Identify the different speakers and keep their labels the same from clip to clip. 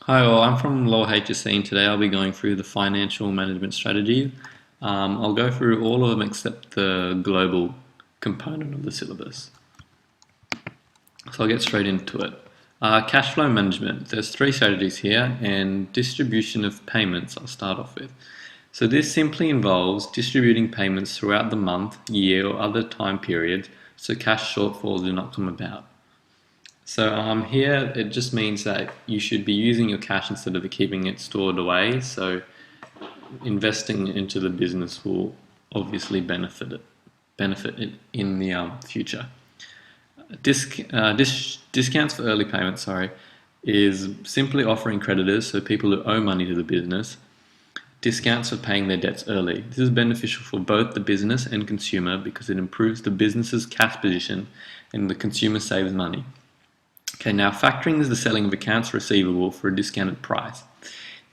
Speaker 1: Hi all, I'm from LOLhsc and today I'll be going through the financial management strategy. I'll go through all of them except the global component of the syllabus. So I'll get straight into it. Cash flow management. There's three strategies here, and distribution of payments I'll start off with. So this simply involves distributing payments throughout the month, year or other time periods so cash shortfalls do not come about. So here it just means that you should be using your cash instead of keeping it stored away. So investing into the business will obviously benefit it in the future. Discounts for early payments, is simply offering creditors, so people who owe money to the business, discounts for paying their debts early. This is beneficial for both the business and consumer because it improves the business's cash position and the consumer saves money. Okay, now factoring is the selling of accounts receivable for a discounted price.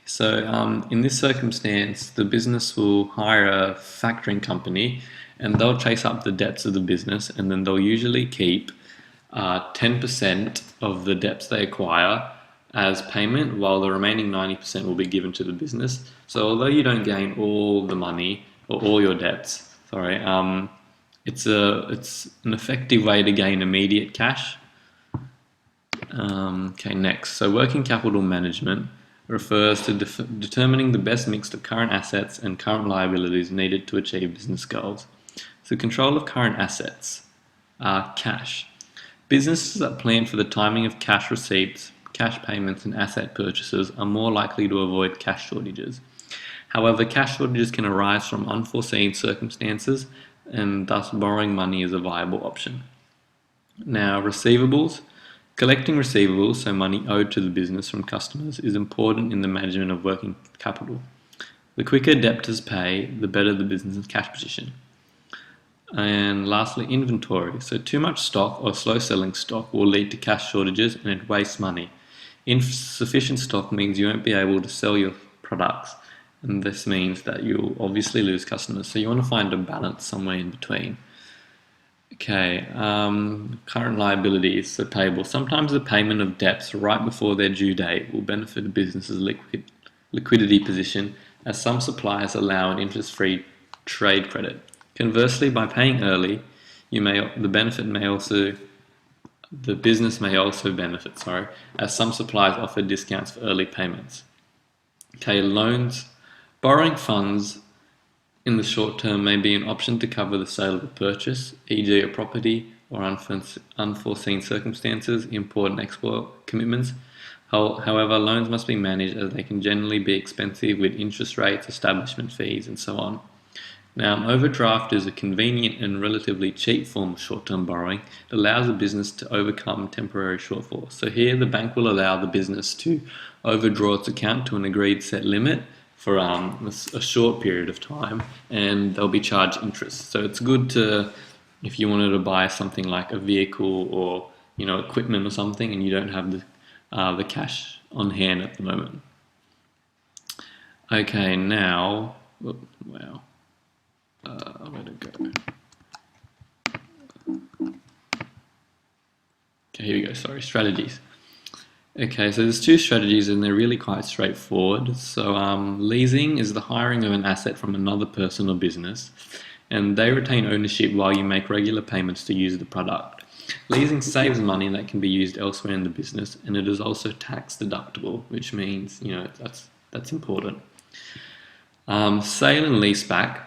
Speaker 1: So in this circumstance, the business will hire a factoring company and they'll chase up the debts of the business, and then they'll usually keep 10% of the debts they acquire as payment, while the remaining 90% will be given to the business. So although you don't gain all the money or all your debts, it's an effective way to gain immediate cash. Okay, next. So working capital management refers to determining the best mix of current assets and current liabilities needed to achieve business goals. So control of current assets are cash. Businesses that plan for the timing of cash receipts, cash payments and asset purchases are more likely to avoid cash shortages. However, cash shortages can arise from unforeseen circumstances, and thus borrowing money is a viable option. Now, receivables. Collecting receivables, so money owed to the business from customers, is important in the management of working capital. The quicker debtors pay, the better the business's cash position. And lastly, inventory. So too much stock or slow selling stock will lead to cash shortages and it wastes money. Insufficient stock means you won't be able to sell your products, and this means that you'll obviously lose customers. So you want to find a balance somewhere in between. Okay, current liabilities, so payable. Sometimes the payment of debts right before their due date will benefit a business's liquidity position, as some suppliers allow an interest-free trade credit. Conversely, by paying early, the business may also benefit, as some suppliers offer discounts for early payments. Okay, loans. Borrowing funds in the short term may be an option to cover the sale of a purchase, e.g. a property, or unforeseen circumstances, import and export commitments. However, loans must be managed as they can generally be expensive with interest rates, establishment fees, and so on. Now, an overdraft is a convenient and relatively cheap form of short-term borrowing. It allows a business to overcome temporary shortfalls. So here, the bank will allow the business to overdraw its account to an agreed set limit for a short period of time, and they'll be charged interest. So it's good to, if you wanted to buy something like a vehicle or equipment or something, and you don't have the cash on hand at the moment. Okay, now, wow, where'd it go? Okay, here we go. Strategies. Okay, so there's two strategies and they're really quite straightforward. So leasing is the hiring of an asset from another person or business, and they retain ownership while you make regular payments to use the product. Leasing saves money that can be used elsewhere in the business, and it is also tax deductible, which means that's important. Sale and leaseback.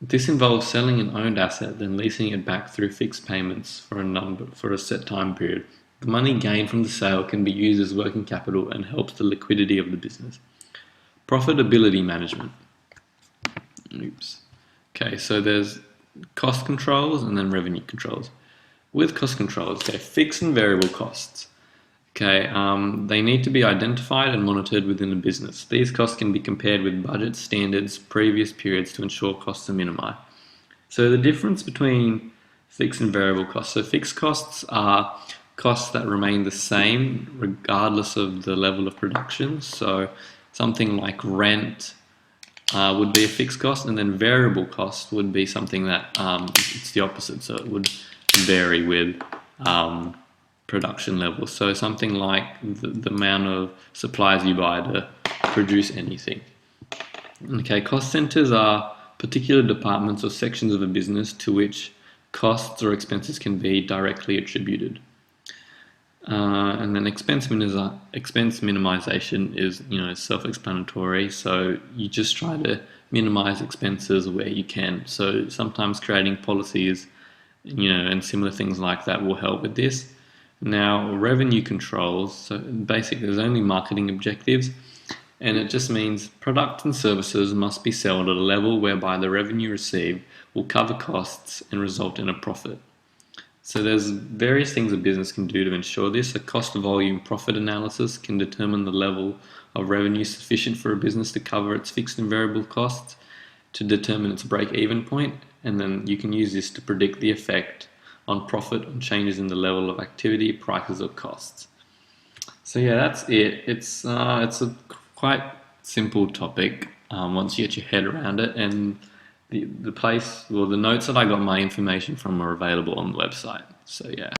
Speaker 1: This involves selling an owned asset, then leasing it back through fixed payments for a set time period. The money gained from the sale can be used as working capital and helps the liquidity of the business. Profitability management. Okay, so there's cost controls and then revenue controls. With cost controls, fixed and variable costs. They need to be identified and monitored within a business. These costs can be compared with budget standards, previous periods to ensure costs are minimized. So the difference between Fixed and variable costs. So fixed costs are costs that remain the same regardless of the level of production. So something like rent would be a fixed cost, and then variable cost would be something that it's the opposite. So it would vary with production levels. So something like the amount of supplies you buy to produce anything. Okay, cost centers are particular departments or sections of a business to which costs or expenses can be directly attributed. And then expense minimization is, self-explanatory. So you just try to minimize expenses where you can. So sometimes creating policies, and similar things like that will help with this. Now, revenue controls. So basically, there's only marketing objectives, and it just means products and services must be sold at a level whereby the revenue received will cover costs and result in a profit. So there's various things a business can do to ensure this. A cost volume profit analysis can determine the level of revenue sufficient for a business to cover its fixed and variable costs to determine its break-even point, and then you can use this to predict the effect on profit on changes in the level of activity, prices, or costs. So yeah, that's it. It's a quite simple topic once you get your head around it, and the notes that I got my information from are available on the website. So yeah.